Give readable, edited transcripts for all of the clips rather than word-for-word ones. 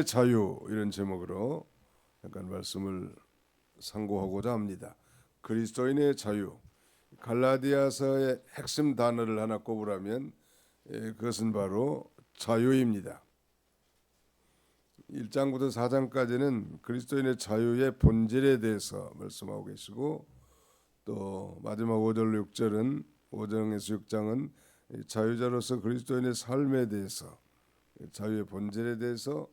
자유 이런 제목으로 약간 말씀을 상고하고자 합니다. 그리스도인의 자유. 갈라디아서의 핵심 단어를 하나 꼽으라면 그것은 바로 자유입니다. 1장부터 4장까지는 그리스도인의 자유의 본질에 대해서 말씀하고 계시고, 또 마지막 5절 6절은 5장에서 6장은 자유자로서 그리스도인의 삶에 대해서, 자유의 본질에 대해서,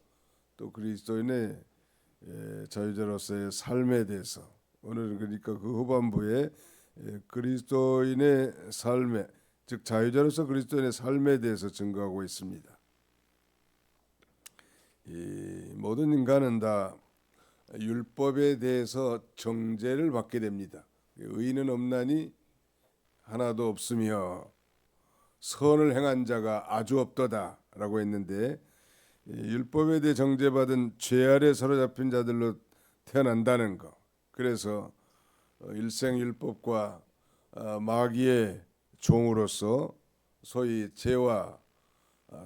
또 그리스도인의 자유자로서의 삶에 대해서, 오늘은 그러니까 그 후반부에 그리스도인의 삶에, 즉 자유자로서 그리스도인의 삶에 대해서 증거하고 있습니다. 이 모든 인간은 다 율법에 대해서 정죄를 받게 됩니다. 의인은 없나니 하나도 없으며 선을 행한 자가 아주 없도다라고 했는데, 율법에 대해 정죄받은 죄 아래 사로잡힌 자들로 태어난다는 것. 그래서 일생 율법과 마귀의 종으로서 소위 죄와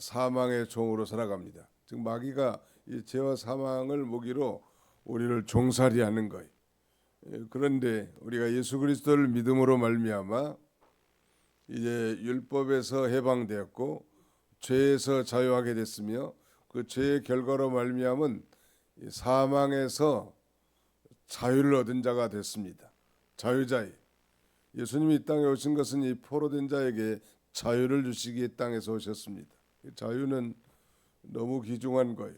사망의 종으로 살아갑니다. 즉 마귀가 이 죄와 사망을 무기로 우리를 종살이하는 거예요. 그런데 우리가 예수 그리스도를 믿음으로 말미암아 이제 율법에서 해방되었고 죄에서 자유하게 됐으며, 그 죄의 결과로 말미암은 사망에서 자유를 얻은 자가 됐습니다. 자유자의. 예수님이 이 땅에 오신 것은 이 포로된 자에게 자유를 주시기 이 땅에서 오셨습니다. 자유는 너무 귀중한 거예요.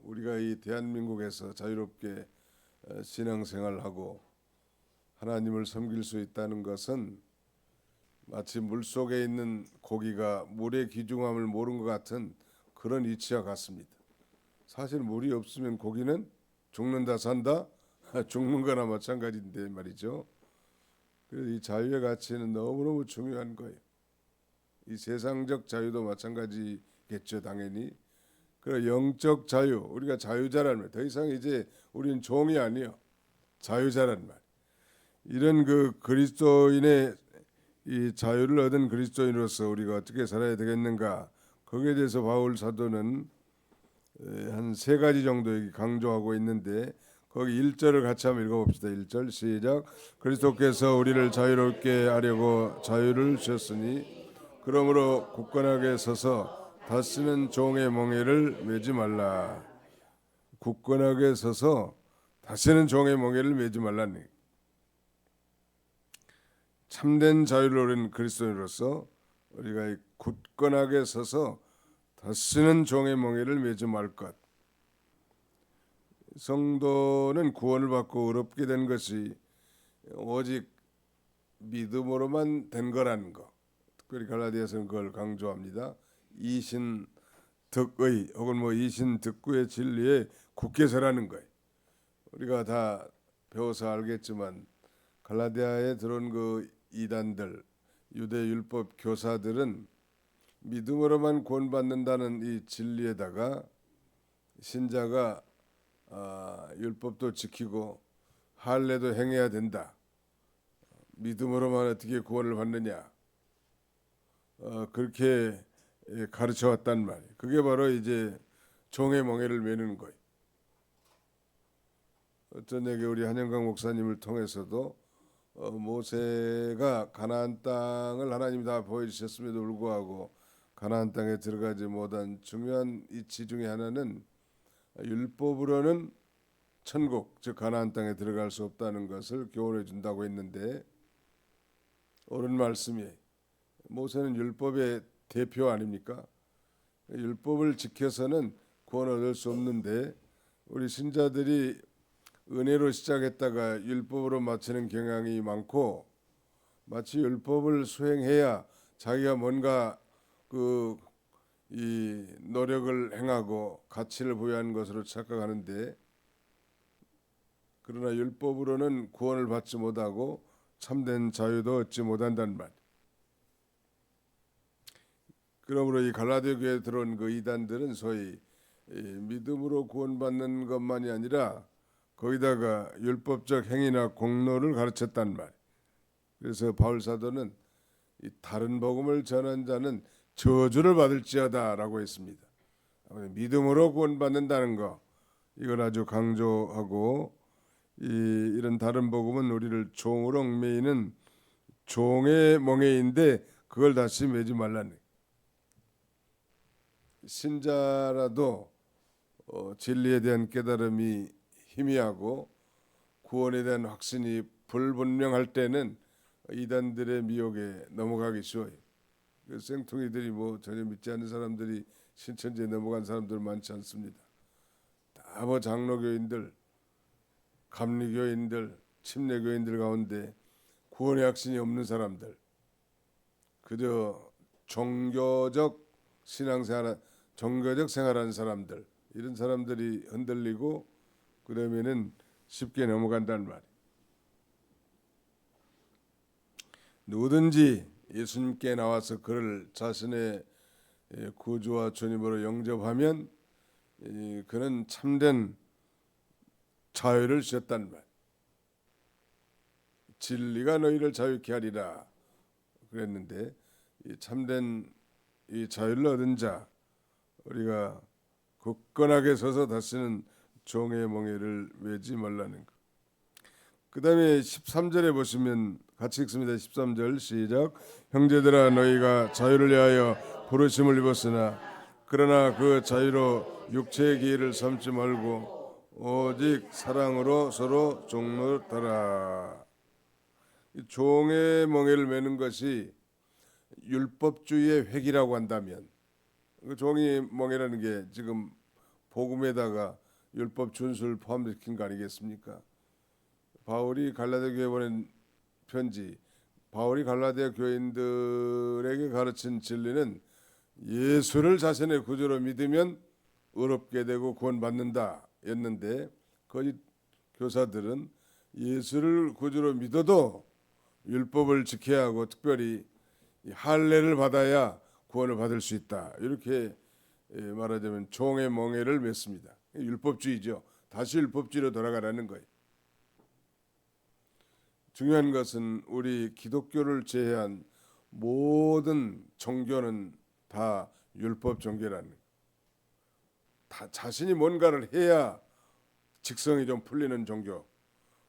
우리가 이 대한민국에서 자유롭게 신앙생활하고 하나님을 섬길 수 있다는 것은 마치 물속에 있는 고기가 물의 귀중함을 모르는 것 같은 그런 이치와 같습니다. 사실 물이 없으면 고기는 죽는다 산다 죽는 거나 마찬가지인데 말이죠. 그래서 이 자유의 가치는 너무너무 중요한 거예요. 이 세상적 자유도 마찬가지겠죠, 당연히. 그리고 영적 자유, 우리가 자유자라는 말, 더 이상 이제 우리는 종이 아니요, 자유자라는 말. 이런 그 그리스도인의 이 자유를 얻은 그리스도인으로서 우리가 어떻게 살아야 되겠는가, 거기에 대해서 바울 사도는 한 세 가지 정도 강조하고 있는데, 거기 1절을 같이 한번 읽어봅시다. 1절 시작. 그리스도께서 우리를 자유롭게 하려고 자유를 주셨으니 그러므로 굳건하게 서서 다시는 종의 멍에를 매지 말라. 굳건하게 서서 다시는 종의 멍에를 매지 말라니. 참된 자유를 얻은 그리스도인으로서 우리가 굳건하게 서서 다시는 종의 멍에를 매지 말 것. 성도는 구원을 받고 의롭게 된 것이 오직 믿음으로만 된 거라는 거. 특별히 갈라디아서는 그걸 강조합니다. 이신 덕의 혹은 이신 덕구의 진리에 굳게 서라는 거예요. 우리가 다 배워서 알겠지만 갈라디아에 들어온 그 이단들, 유대 율법 교사들은 믿음으로만 구원받는다는 이 진리에다가 신자가 율법도 지키고 할례도 행해야 된다. 믿음으로만 어떻게 구원을 받느냐. 그렇게 가르쳐 왔단 말이에요. 그게 바로 이제 종의 멍에를 매는 거예요. 어떤 얘기, 우리 한영강 목사님을 통해서도 모세가 가나안 땅을 하나님이 다 보여주셨음에도 불구하고 가나안 땅에 들어가지 못한 중요한 이치 중에 하나는 율법으로는 천국, 즉 가나안 땅에 들어갈 수 없다는 것을 교훈해 준다고 했는데, 옳은 말씀이, 모세는 율법의 대표 아닙니까? 율법을 지켜서는 구원 얻을 수 없는데, 우리 신자들이 은혜로 시작했다가 율법으로 마치는 경향이 많고, 마치 율법을 수행해야 자기가 뭔가 이 노력을 행하고 가치를 부여하는 것으로 착각하는데, 그러나 율법으로는 구원을 받지 못하고 참된 자유도 얻지 못한다는 말. 그러므로 이 갈라디아 교회에 들어온 그 이단들은 소위 믿음으로 구원받는 것만이 아니라 거기다가 율법적 행위나 공로를 가르쳤단 말. 그래서 바울 사도는 이 다른 복음을 전한 자는 저주를 받을지어다라고 했습니다. 믿음으로 구원받는다는 거, 이걸 아주 강조하고, 이런 다른 복음은 우리를 종으로 얽매이는 종의 멍에인데 그걸 다시 매지 말라는. 신자라도 진리에 대한 깨달음이 희미하고 구원에 대한 확신이 불분명할 때는 이단들의 미혹에 넘어가기 쉬워요. 그 생통이들이 뭐 전혀 믿지 않는 사람들이 신천지에 넘어간 사람들 많지 않습니다. 다 뭐 장로교인들, 감리교인들, 침례교인들 가운데 구원의 확신이 없는 사람들, 그저 종교적 신앙생활, 종교적 생활하는 사람들, 이런 사람들이 흔들리고 그러면은 쉽게 넘어간다는 말이에요. 누구든지 예수님께 나와서 그를 자신의 구주와 주님으로 영접하면 그는 참된 자유를 주셨다는 말. 진리가 너희를 자유케 하리라 그랬는데, 이 참된 이 자유를 얻은 자, 우리가 굳건하게 서서 다시는 종의 멍에를 매지 말라는 것. 그 다음에 13절에 보시면 같이 읽습니다. 13절 시작. 형제들아 너희가 자유를 위하여 부르심을 입었으나 그러나 그 자유로 육체의 기회를 삼지 말고 오직 사랑으로 서로 종노릇하라. 종의 멍에를 매는 것이 율법주의의 획이라고 한다면, 그 종의 멍에라는 게 지금 복음에다가 율법 준수를 포함시킨 거 아니겠습니까? 바울이 갈라디아 교회에 보낸 편지, 바울이 갈라디아 교인들에게 가르친 진리는 예수를 자신의 구주로 믿으면 의롭게 되고 구원받는다 였는데, 거짓 교사들은 예수를 구주로 믿어도 율법을 지켜야 하고 특별히 할례를 받아야 구원을 받을 수 있다, 이렇게 말하자면 종의 멍에를 맺습니다. 율법주의죠. 다시 율법주의로 돌아가라는 거예요. 중요한 것은 우리 기독교를 제외한 모든 종교는 다 율법 종교라는 거예요. 다 자신이 뭔가를 해야 직성이 좀 풀리는 종교.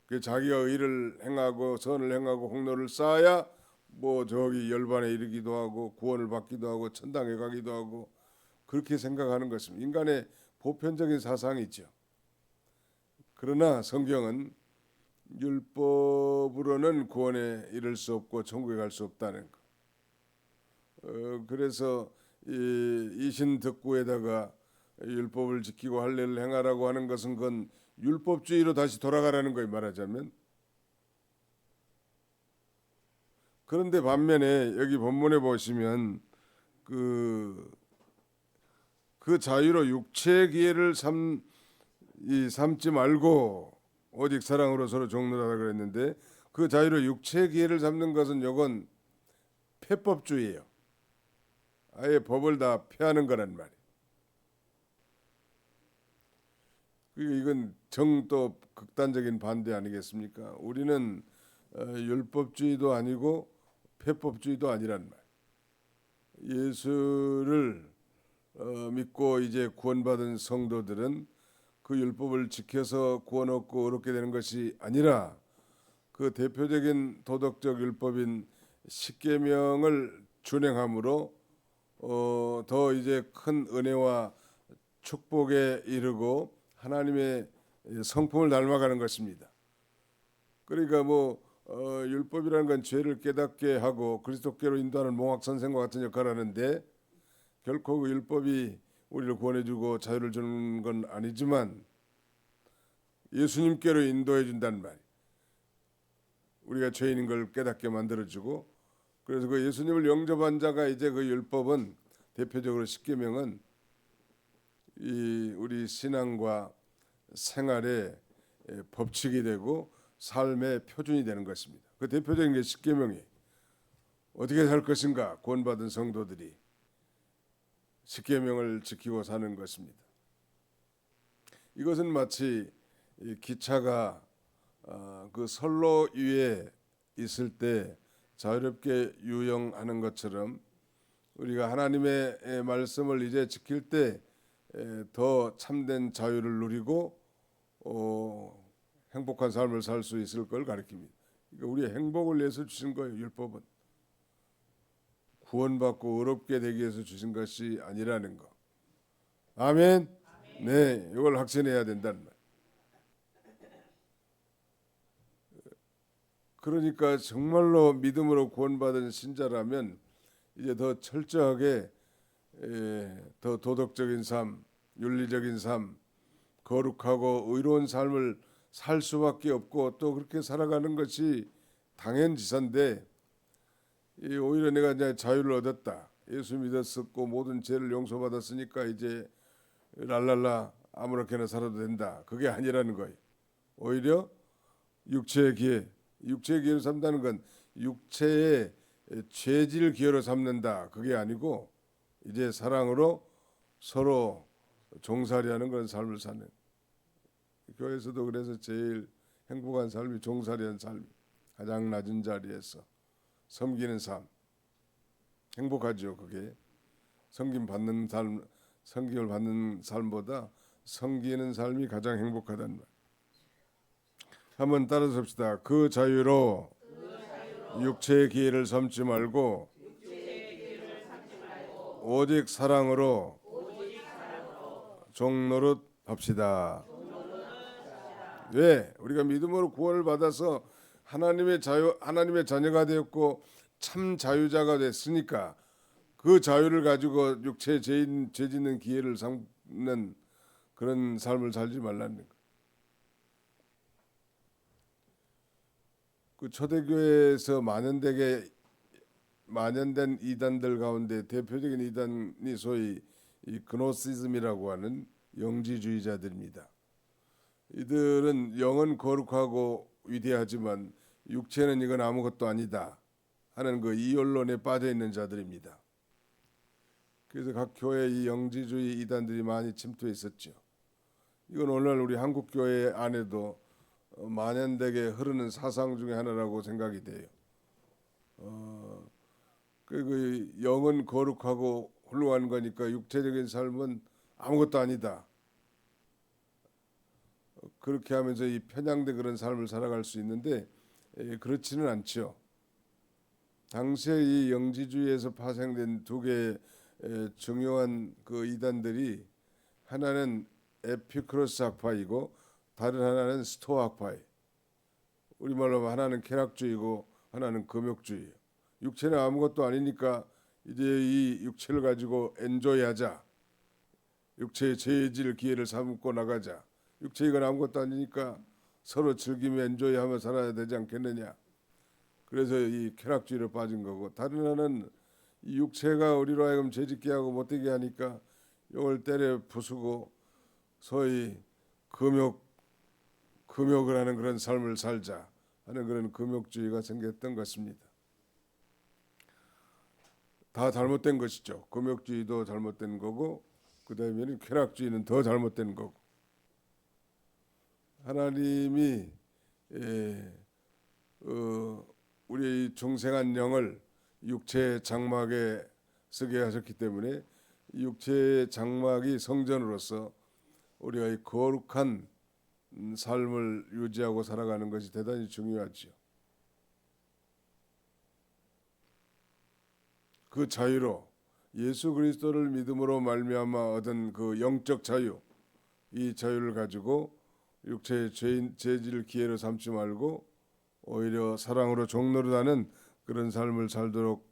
그 자기가 의를 행하고 선을 행하고 공로를 쌓아야 뭐 저기 열반에 이르기도 하고 구원을 받기도 하고 천당에 가기도 하고, 그렇게 생각하는 것입니다. 인간의 보편적인 사상이죠. 그러나 성경은 율법으로는 구원에 이를 수 없고 천국에 갈 수 없다는 것. 그래서 이 이신덕구에다가 율법을 지키고 할례를 행하라고 하는 것은 그건 율법주의로 다시 돌아가라는 거예요, 말하자면. 그런데 반면에 여기 본문에 보시면 그 자유로 육체의 기회를 삼지 말고 오직 사랑으로 서로 종노하라 그랬는데, 그 자유로 육체의 기회를 삼는 것은 이건 폐법주의예요. 아예 법을 다 폐하는 거란 말이에요. 이건 정도 극단적인 반대 아니겠습니까? 우리는 율법주의도 아니고 폐법주의도 아니란 말이에요. 예수를 믿고 이제 구원받은 성도들은 그 율법을 지켜서 구원 얻고 의롭게 되는 것이 아니라 그 대표적인 도덕적 율법인 십계명을 준행함으로 더 이제 큰 은혜와 축복에 이르고 하나님의 성품을 닮아가는 것입니다. 그러니까 뭐 율법이라는 건 죄를 깨닫게 하고 그리스도께로 인도하는 몽학 선생과 같은 역할을 하는데, 결코 그 율법이 우리를 구원해주고 자유를 주는 건 아니지만 예수님께로 인도해 준다는 말. 우리가 죄인인 걸 깨닫게 만들어주고, 그래서 그 예수님을 영접한 자가 이제 그 율법은 대표적으로 십계명은 이 우리 신앙과 생활의 법칙이 되고 삶의 표준이 되는 것입니다. 그 대표적인 게 십계명이 어떻게 살 것인가, 구원받은 성도들이 십계명을 지키고 사는 것입니다. 이것은 마치 기차가 그 선로 위에 있을 때 자유롭게 유영하는 것처럼 우리가 하나님의 말씀을 이제 지킬 때 더 참된 자유를 누리고 행복한 삶을 살 수 있을 걸 가르칩니다. 그러니까 우리의 행복을 위해서 주신 거예요. 율법은 구원받고 의롭게 되기 위해서 주신 것이 아니라는 거. 아멘. 네, 이걸 확신해야 된다는 말. 그러니까 정말로 믿음으로 구원받은 신자라면 이제 더 철저하게 더 도덕적인 삶, 윤리적인 삶, 거룩하고 의로운 삶을 살 수밖에 없고 또 그렇게 살아가는 것이 당연지사인데 오히려 내가 이제 자유를 얻었다. 예수 믿었었고 모든 죄를 용서받았으니까 이제 랄랄라 아무렇게나 살아도 된다. 그게 아니라는 거예요. 오히려 육체의 기회를 삼다는 건 육체의 죄질 기회로 삼는다. 그게 아니고 이제 사랑으로 서로 종살이하는 그런 삶을 사는. 교회에서도 그래서 제일 행복한 삶이 종살이한 삶, 가장 낮은 자리에서 섬기는 삶, 행복하죠. 그게 섬김 받는 삶, 섬김을 받는 삶보다 섬기는 삶이 가장 행복하단 말. 한번 따라서 합시다. 그 자유로 육체의 기회를 삼지 말고 오직 사랑으로 종노릇 합시다. 왜? 우리가 믿음으로 구원을 받아서 하나님의 자녀가 되었고 참 자유자가 됐으니까 그 자유를 가지고 육체 죄 짓는 기회를 삼는 그런 삶을 살지 말라는 거. 그 초대교회에서 만연된 이단들 가운데 대표적인 이단이 소위 이 그노시즘이라고 하는 영지주의자들입니다. 이들은 영은 거룩하고 위대하지만 육체는 이건 아무것도 아니다 하는 그 이원론에 빠져 있는 자들입니다. 그래서 각 교회 이 영지주의 이단들이 많이 침투해 있었죠. 이건 오늘날 우리 한국 교회 안에도 만연되게 흐르는 사상 중에 하나라고 생각이 돼요. 그 영은 거룩하고 훌륭한 거니까 육체적인 삶은 아무것도 아니다. 그렇게 하면서 이 편향된 그런 삶을 살아갈 수 있는데 그렇지는 않죠. 당시에 이 영지주의에서 파생된 두 개의 중요한 그 이단들이 하나는 에피쿠로스 학파이고 다른 하나는 스토아 학파이. 우리말로 하나는 쾌락주의고 하나는 금욕주의. 육체는 아무것도 아니니까 이제 이 육체를 가지고 엔조이하자. 육체의 죄질 기회를 삼고 나가자. 육체가 아무것도 아니니까 서로 즐기며 엔조이하며 살아야 되지 않겠느냐. 그래서 이 쾌락주의로 빠진 거고 다른 하나는 이 육체가 우리로 하여금 죄짓게 하고 못되게 하니까 이걸 때려 부수고 소위 금욕을 하는 그런 삶을 살자 하는 그런 금욕주의가 생겼던 것입니다. 다 잘못된 것이죠. 금욕주의도 잘못된 거고 그 다음에는 쾌락주의는 더 잘못된 거고 하나님이 우리 중생한 영을 육체의 장막에 쓰게 하셨기 때문에 육체의 장막이 성전으로서 우리가 이 거룩한 삶을 유지하고 살아가는 것이 대단히 중요하죠. 그 자유로 예수 그리스도를 믿음으로 말미암아 얻은 그 영적 자유, 이 자유를 가지고 육체의 죄질 기회로 삼지 말고 오히려 사랑으로 종노릇하는 그런 삶을 살도록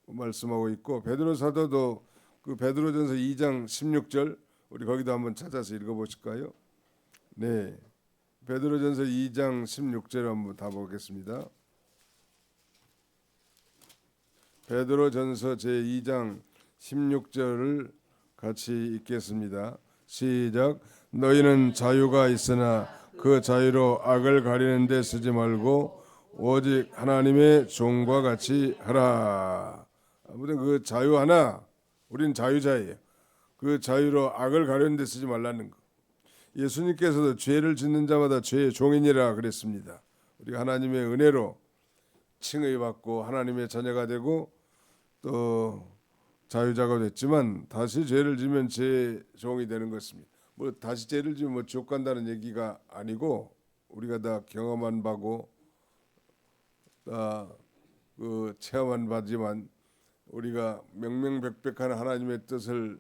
말씀하고 있고 베드로 사도도 그 베드로전서 2장 16절 우리 거기도 한번 찾아서 읽어보실까요? 네, 베드로전서 2장 16절 한번 다 보겠습니다. 베드로전서 제 2장 16절을 같이 읽겠습니다. 시작. 너희는 자유가 있으나 그 자유로 악을 가리는 데 쓰지 말고 오직 하나님의 종과 같이 하라. 아무튼 그 자유 하나 우리는 자유자예요. 그 자유로 악을 가리는 데 쓰지 말라는 거. 예수님께서도 죄를 짓는 자마다 죄의 종이니라 그랬습니다. 우리가 하나님의 은혜로 칭의받고 하나님의 자녀가 되고 또 자유자가 됐지만 다시 죄를 지면 죄의 종이 되는 것입니다. 뭐 다시 죄를 지면 뭐 지옥 간다는 얘기가 아니고 우리가 다 경험한 바고 다 그 체험한 바지만 우리가 명명백백한 하나님의 뜻을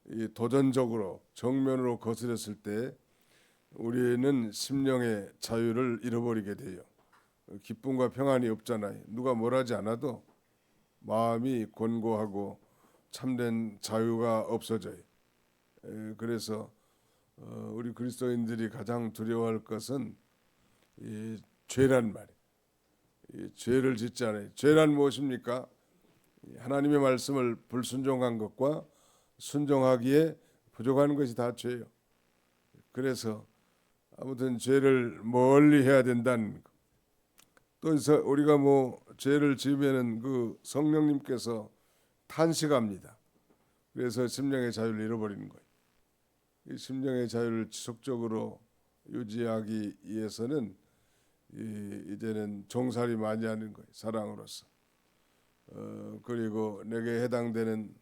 이 도전적으로 정면으로 거스렸을 때 우리는 심령의 자유를 잃어버리게 돼요. 기쁨과 평안이 없잖아요. 누가 뭘 하지 않아도 마음이 곤고하고 참된 자유가 없어져요. 그래서 우리 그리스도인들이 가장 두려워할 것은 이 죄란 말이에요. 이 죄를 짓지 않아요. 죄란 무엇입니까? 하나님의 말씀을 불순종한 것과 순종하기에 부족한 것이 다 죄예요. 그래서 아무튼 죄를 멀리 해야 된다는 것. 또 우리가 뭐 죄를 지으면은 그 성령님께서 탄식합니다. 그래서 심령의 자유를 잃어버리는 거예요. 이 심령의 자유를 지속적으로 유지하기 위해서는 이제는 종살이 많이 하는 거예요. 사랑으로서. 그리고 내게 해당되는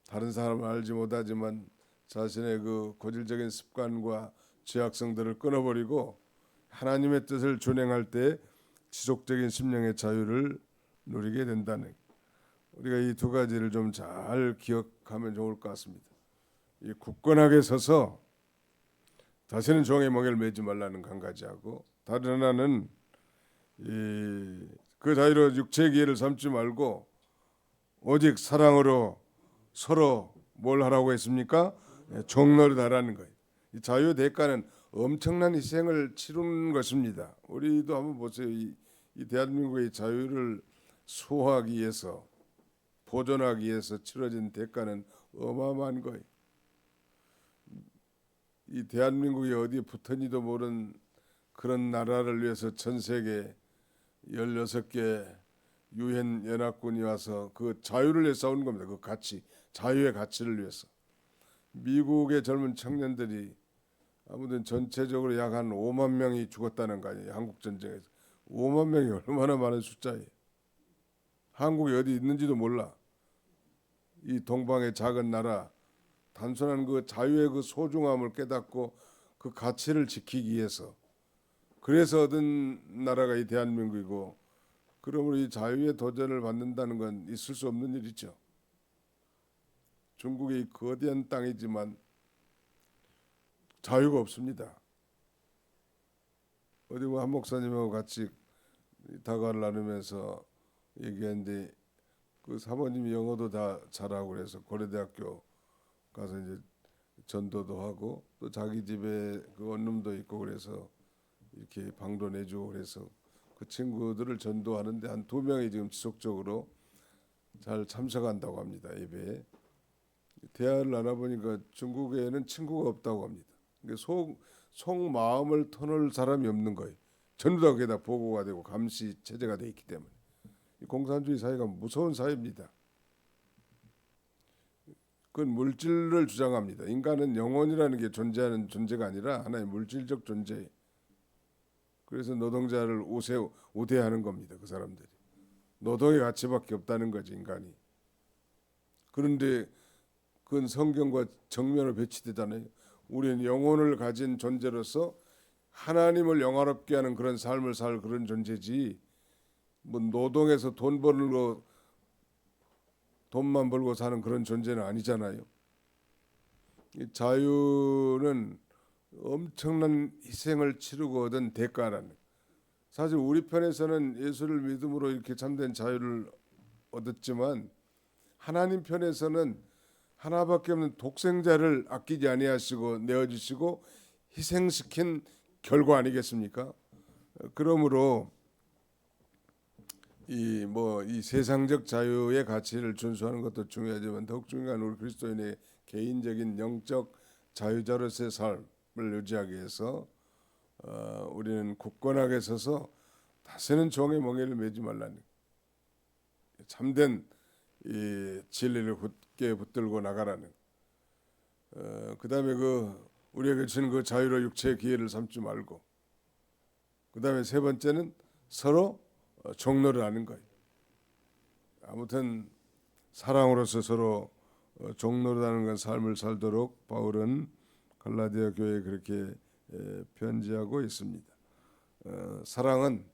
다른 사람은 알지 못하지만 자신의 그 고질적인 습관과 죄악성들을 끊어버리고 하나님의 뜻을 준행할 때 지속적인 심령의 자유를 누리게 된다는, 우리가 이 두 가지를 좀 잘 기억하면 좋을 것 같습니다. 이 굳건하게 서서 다시는 종의 멍에를 매지 말라는 한 가지하고, 다른 하나는 그 자유로 육체의 기회를 삼지 말고 오직 사랑으로 서로 뭘 하라고 했습니까? 종노릇 하라는 거예요. 이 자유의 대가는 엄청난 희생을 치르는 것입니다. 우리도 한번 보세요. 이 대한민국의 자유를 수호하기 위해서, 보존하기 위해서 치러진 대가는 어마어마한 거예요. 이 대한민국이 어디에 붙었는지도 모르는 그런 나라를 위해서 전 세계 16개 유엔 연합군이 와서 그 자유를 위해 싸우는 겁니다. 그 가치, 자유의 가치를 위해서. 미국의 젊은 청년들이 아무튼 전체적으로 약 한 5만 명이 죽었다는 거 아니에요. 한국 전쟁에서. 5만 명이 얼마나 많은 숫자예요. 한국이 어디 있는지도 몰라. 이 동방의 작은 나라, 단순한 그 자유의 그 소중함을 깨닫고 그 가치를 지키기 위해서, 그래서 얻은 나라가 이 대한민국이고, 그러므로 이 자유의 도전을 받는다는 건 있을 수 없는 일이죠. 중국의 거대한 땅이지만 자유가 없습니다. 어디 한 목사님하고 같이 다과를 나누면서 얘기했는데, 그 사모님이 영어도 다 잘하고 그래서 고려대학교 가서 이제 전도도 하고 또 자기 집에 그 원룸도 있고 그래서 이렇게 방도 내주고 그래서 그 친구들을 전도하는데 한 2명이 지금 지속적으로 잘 참석한다고 합니다. 예배에. 대화를 나눠보니까 중국에는 친구가 없다고 합니다. 속 마음을 터놓을 사람이 없는 거예요. 전부 다 거기다 보고가 되고 감시 체제가 돼 있기 때문에. 이 공산주의 사회가 무서운 사회입니다. 그건 물질을 주장합니다. 인간은 영혼이라는 게 존재하는 존재가 아니라 하나의 물질적 존재. 그래서 노동자를 우대하는 겁니다. 그 사람들이. 노동의 가치밖에 없다는 거지, 인간이. 그런데 그건 성경과 정면으로 배치되잖아요. 우리는 영혼을 가진 존재로서 하나님을 영화롭게 하는 그런 삶을 살 그런 존재지, 뭐 노동해서 돈만 벌고 사는 그런 존재는 아니잖아요. 이 자유는 엄청난 희생을 치르고 얻은 대가라는. 사실 우리 편에서는 예수를 믿음으로 이렇게 참된 자유를 얻었지만 하나님 편에서는 하나밖에 없는 독생자를 아끼지 아니하시고 내어주시고 희생시킨 결과 아니겠습니까? 그러므로 이 세상적 자유의 가치를 준수하는 것도 중요하지만 더욱 중요한 우리 그리스도인의 개인적인 영적 자유자로서의 삶을 유지하기 위해서 우리는 굳건하게 서서 다시는 종의 멍에를 매지 말라는, 참된 이 진리를 굳게 붙들고 나가라는. 그다음에 우리에게 주는 그 자유로 육체의 기회를 삼지 말고, 그다음에 세 번째는 서로 종노를 하는 거예요. 아무튼 사랑으로서 서로 종노릇하는 건 삶을 살도록 바울은 갈라디아 교회에 그렇게 편지하고 있습니다. 사랑은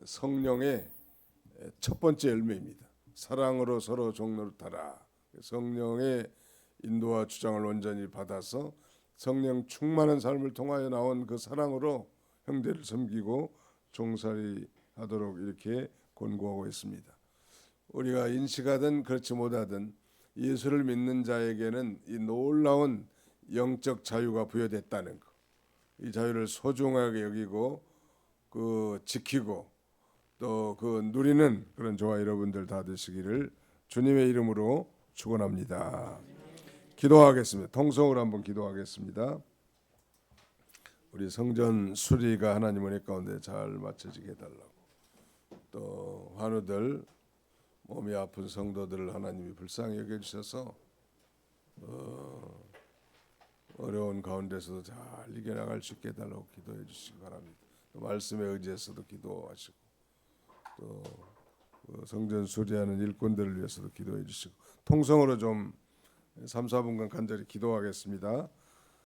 성령의 첫 번째 열매입니다. 사랑으로 서로 종노릇하라. 성령의 인도와 주장을 온전히 받아서 성령 충만한 삶을 통하여 나온 그 사랑으로 형제를 섬기고 종살이하도록 이렇게 권고하고 있습니다. 우리가 인식하든 그렇지 못하든 예수를 믿는 자에게는 이 놀라운 영적 자유가 부여됐다는 것, 이 자유를 소중하게 여기고 그 지키고 또 그 누리는 그런 저와 여러분들 다 되시기를 주님의 이름으로 축원합니다. 기도하겠습니다. 통성으로 한번 기도하겠습니다. 우리 성전 수리가 하나님 은혜 가운데 잘 마쳐지게 해달라고, 또 환우들 몸이 아픈 성도들을 하나님이 불쌍히 여겨주셔서 어려운 가운데서도 잘 이겨나갈 수 있게 해달라고 기도해 주시기 바랍니다. 또 말씀에 의지해서도 기도하시고 또 성전 수리하는 일꾼들을 위해서도 기도해 주시고 통성으로 좀 3, 4분간 간절히 기도하겠습니다.